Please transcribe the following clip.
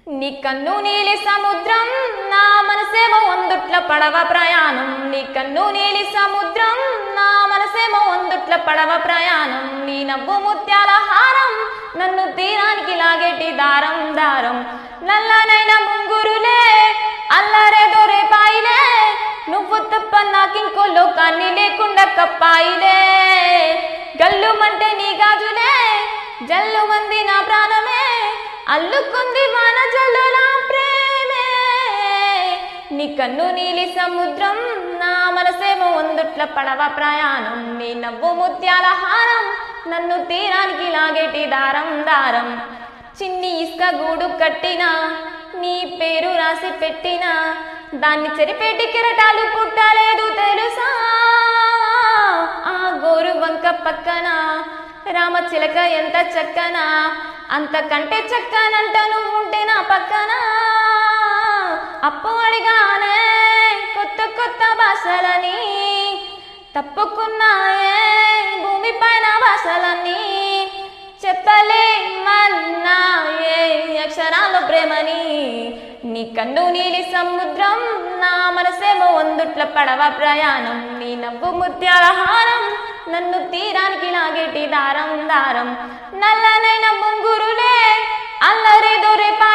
నీ కన్ను నీలి సముద్రం నా మనసేమో వందుట్ల పడవ ప్రయాణం. నీ కన్ను నీలి సముద్రం నా మనసేమో వందుట్ల పడవ ప్రయాణం. నీ నవ్వు ముత్యాల హారం నన్ను తీరానికి లాగేటి దారం దారం. నల్లనైన ముంగురులే అల్లరే దొరేపాయిలే, నువ్వు తప్ప నాకింకో లోకాన్ని లేకుండా కప్పాయిలే. గల్లుమంటే నీ గాజులే జల్లు మంది నా ప్రాణమే, అల్లుకుంది వాన జల్లులా ప్రేమే. నీ కన్ను నీలి సముద్రం నా మనసేమో వందుట్ల పడవ ప్రయాణం. నీ నవ్వు ముత్యాల హారం నన్ను తీరానికి లాగేటి దారం దారం. చిన్ని ఇసుక గూడు కట్టినా నీ పేరు రాసి పెట్టినా, దాన్ని చెరిపేటి కెరటాలు పుట్టలేదు తెలుసా. ఆ గోరు వంక పక్కన రామచిలక ఎంత చక్కన, అంతకంటే చక్కనంట నువ్వుంటే నా పక్కన. అప్పు అడిగానే కొత్త కొత్త భాషలని, తప్పుకున్నాయే భూమి పైన భాషలన్నీ. చెప్పలేమన్నాయే అక్షరాలు ప్రేమని. నీ కన్ను నీలి సముద్రం నా మనసేమో వందుట్ల పడవ ప్రయాణం. నీ నవ్వు ముత్యాల హారం నన్ను తీరానికి లాగేటి దారం దారం. నల్లనైన ముంగురులే అల్లరి దొరేపా